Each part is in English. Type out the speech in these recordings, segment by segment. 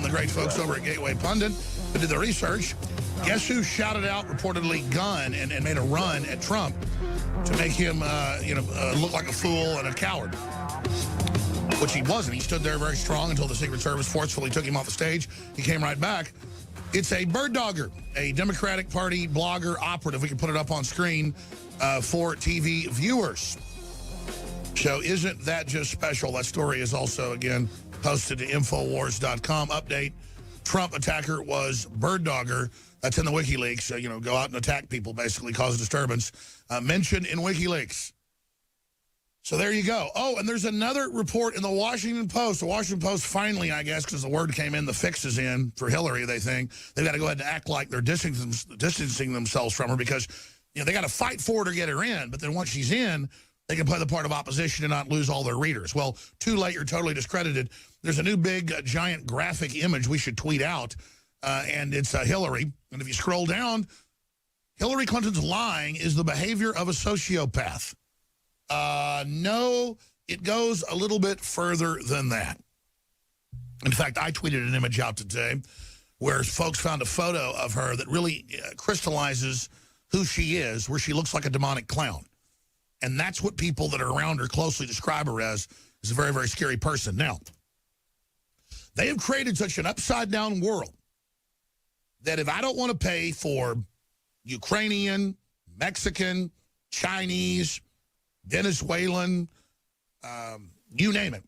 the great folks over at Gateway Pundit who did the research. Guess who shouted out reportedly gun and made a run at Trump to make him, look like a fool and a coward? Which he wasn't. He stood there very strong until the Secret Service forcefully took him off the stage. He came right back. It's a bird dogger, a Democratic Party blogger operative. We can put it up on screen for TV viewers. So isn't that just special? That story is also, again, posted to Infowars.com. Update, Trump attacker was bird dogger. That's in the WikiLeaks. So, go out and attack people, basically cause disturbance. Mentioned in WikiLeaks. So there you go. Oh, and there's another report in the Washington Post. The Washington Post finally, I guess, because the word came in, the fix is in for Hillary, they think. They've got to go ahead and act like they're distancing themselves from her because, they got to fight for her to get her in. But then once she's in, they can play the part of opposition and not lose all their readers. Well, too late, you're totally discredited. There's a new big, giant graphic image we should tweet out, and it's Hillary. And if you scroll down, Hillary Clinton's lying is the behavior of a sociopath. No, it goes a little bit further than that. In fact, I tweeted an image out today where folks found a photo of her that really crystallizes who she is, where she looks like a demonic clown. And that's what people that are around her closely describe her as a very, very scary person. Now, they have created such an upside-down world that if I don't want to pay for Ukrainian, Mexican, Chinese, Venezuelan, you name it,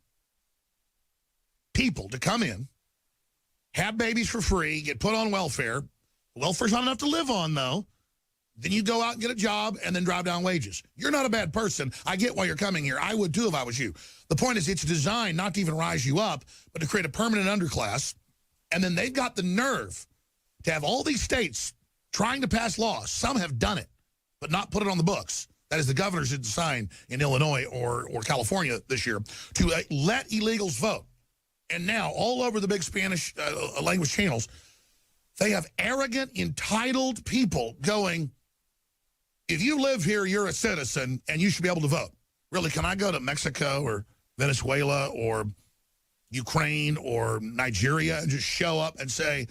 people to come in, have babies for free, get put on welfare. Welfare's not enough to live on, though. Then you go out and get a job and then drive down wages. You're not a bad person. I get why you're coming here. I would, too, if I was you. The point is it's designed not to even rise you up, but to create a permanent underclass. And then they've got the nerve to have all these states trying to pass laws. Some have done it, but not put it on the books. That is, the governors didn't sign in Illinois or California this year to let illegals vote. And now, all over the big Spanish language channels, they have arrogant, entitled people going, if you live here, you're a citizen, and you should be able to vote. Really, can I go to Mexico or Venezuela or Ukraine or Nigeria and just show up and say,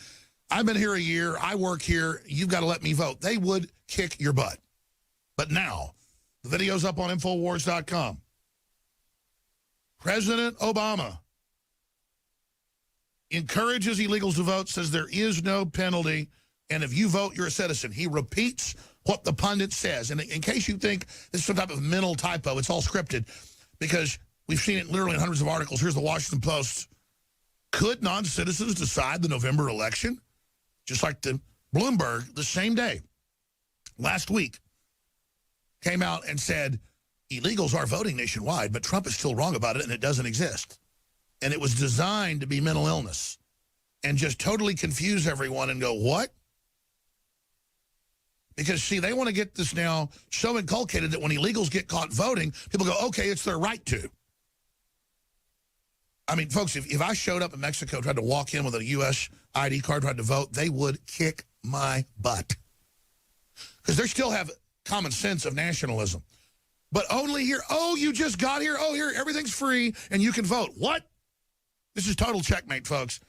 I've been here a year, I work here, you've got to let me vote? They would kick your butt. But now, the video's up on Infowars.com. President Obama encourages illegals to vote, says there is no penalty, and if you vote, you're a citizen. He repeats what the pundit says. And in case you think this is some type of mental typo, it's all scripted, because we've seen it literally in hundreds of articles. Here's the Washington Post. Could non-citizens decide the November election? Just like the Bloomberg, the same day, last week, came out and said, illegals are voting nationwide, but Trump is still wrong about it, and it doesn't exist. And it was designed to be mental illness and just totally confuse everyone and go, what? Because, see, they want to get this now so inculcated that when illegals get caught voting, people go, okay, it's their right to. I mean, folks, if I showed up in Mexico, tried to walk in with a U.S. ID card, tried to vote, they would kick my butt. Because they still have common sense of nationalism. But only here, oh, you just got here, oh, here, everything's free, and you can vote. What? This is total checkmate, folks.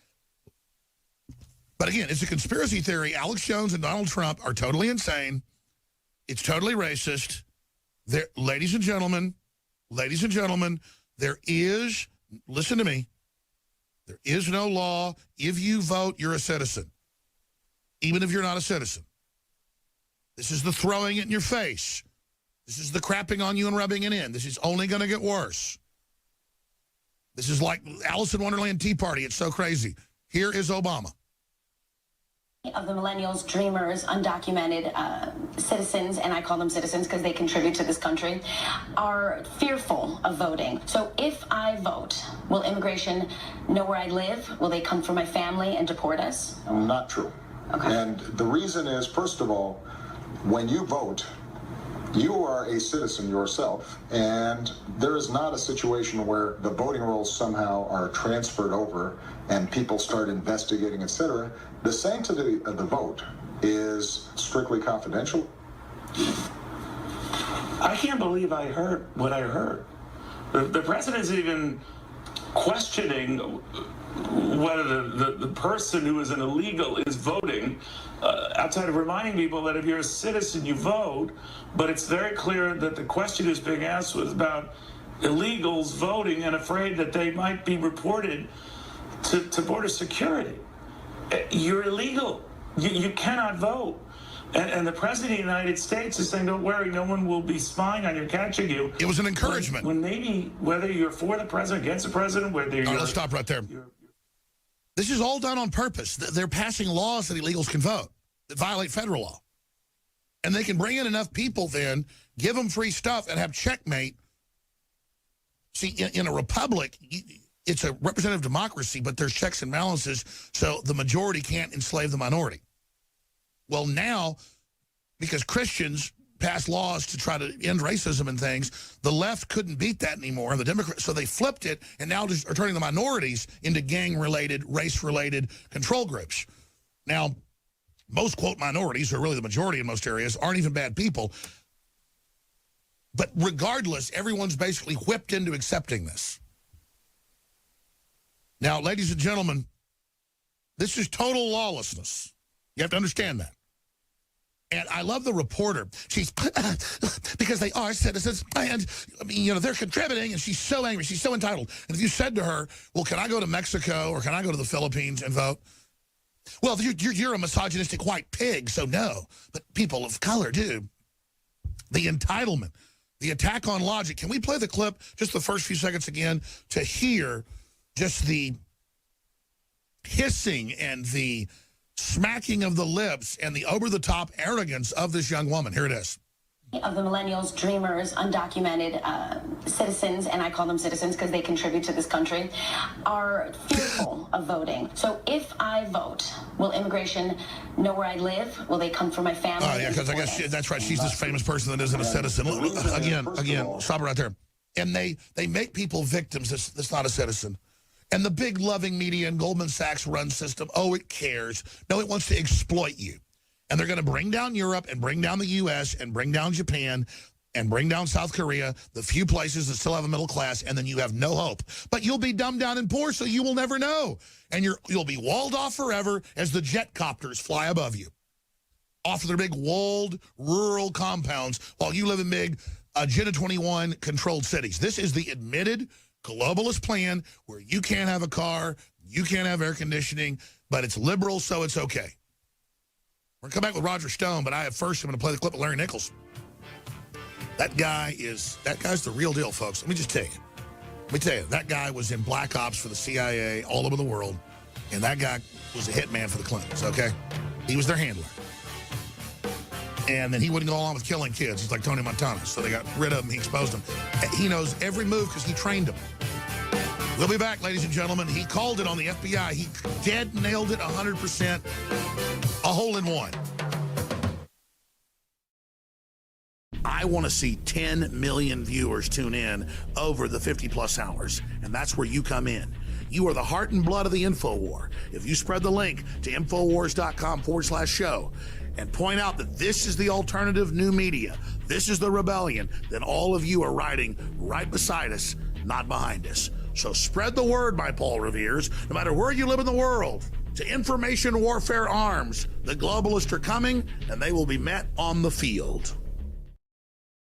But again, it's a conspiracy theory. Alex Jones and Donald Trump are totally insane. It's totally racist. Ladies and gentlemen, there is, listen to me, there is no law. If you vote, you're a citizen, even if you're not a citizen. This is the throwing it in your face. This is the crapping on you and rubbing it in. This is only going to get worse. This is like Alice in Wonderland Tea Party. It's so crazy. Here is Obama. Of the millennials, dreamers, undocumented citizens, and I call them citizens because they contribute to this country, are fearful of voting. So if I vote, will immigration know where I live? Will they come for my family and deport us? Not true. Okay. And the reason is, first of all, when you vote, you are a citizen yourself, and there is not a situation where the voting rolls somehow are transferred over and people start investigating, etc. The sanctity of the vote is strictly confidential. I can't believe I heard what I heard. The president's even questioning whether the person who is an illegal is voting, outside of reminding people that if you're a citizen, you vote. But it's very clear that the question who's being asked was about illegals voting and afraid that they might be reported to border security. You're illegal. You cannot vote. And the president of the United States is saying, don't worry, no one will be spying on you, catching you. It was an encouragement. When maybe, whether you're for the president, against the president, whether you're... Let's stop right there. This is all done on purpose. They're passing laws that illegals can vote, that violate federal law. And they can bring in enough people then, give them free stuff, and have checkmate. See, in a republic, it's a representative democracy, but there's checks and balances, so the majority can't enslave the minority. Well, now, because Christians passed laws to try to end racism and things, the left couldn't beat that anymore, and the Democrats, so they flipped it and now just are turning the minorities into gang-related, race-related control groups. Now, most, quote, minorities, who are really the majority in most areas, aren't even bad people. But regardless, everyone's basically whipped into accepting this. Now, ladies and gentlemen, this is total lawlessness. You have to understand that. And I love the reporter. She's, because they are citizens, and, I mean, you know, they're contributing, and she's so angry. She's so entitled. And if you said to her, well, can I go to Mexico or can I go to the Philippines and vote? Well, you're a misogynistic white pig, so no. But people of color do. The entitlement, the attack on logic. Can we play the clip, just the first few seconds again, to hear just the hissing and the smacking of the lips and the over-the-top arrogance of this young woman? Here it is. Of the millennials, dreamers, undocumented citizens, and I call them citizens because they contribute to this country, are fearful of voting. So if I vote, will immigration know where I live? Will they come for my family? Oh, yeah, because I guess that's right. She's this famous person that isn't a citizen. Again, stop it right there. And they make people victims that's not a citizen. And the big loving media and Goldman Sachs run system, oh, it cares. No, it wants to exploit you. And they're going to bring down Europe and bring down the U.S. and bring down Japan and bring down South Korea, the few places that still have a middle class, and then you have no hope. But you'll be dumbed down and poor, so you will never know. And you'll be walled off forever as the jet copters fly above you, off of their big walled rural compounds, while you live in big Agenda 21 controlled cities. This is the admitted globalist plan where you can't have a car, you can't have air conditioning, but it's liberal, so it's okay. We're going to come back with Roger Stone, but I'm going to play the clip of Larry Nichols. That guy's the real deal, folks. Let me just tell you. That guy was in Black Ops for the CIA all over the world, and that guy was a hitman for the Clintons, okay? He was their handler. And then he wouldn't go along with killing kids. He's like Tony Montana, so they got rid of him. He exposed him. He knows every move because he trained them. We'll be back, ladies and gentlemen. He called it on the FBI. He dead nailed it 100%. A hole in one. I want to see 10 million viewers tune in over the 50-plus hours, and that's where you come in. You are the heart and blood of the InfoWar. If you spread the link to Infowars.com/show and point out that this is the alternative new media, this is the rebellion, then all of you are riding right beside us, not behind us. So spread the word, my Paul Reveres, no matter where you live in the world. To Information Warfare Arms, the globalists are coming, and they will be met on the field.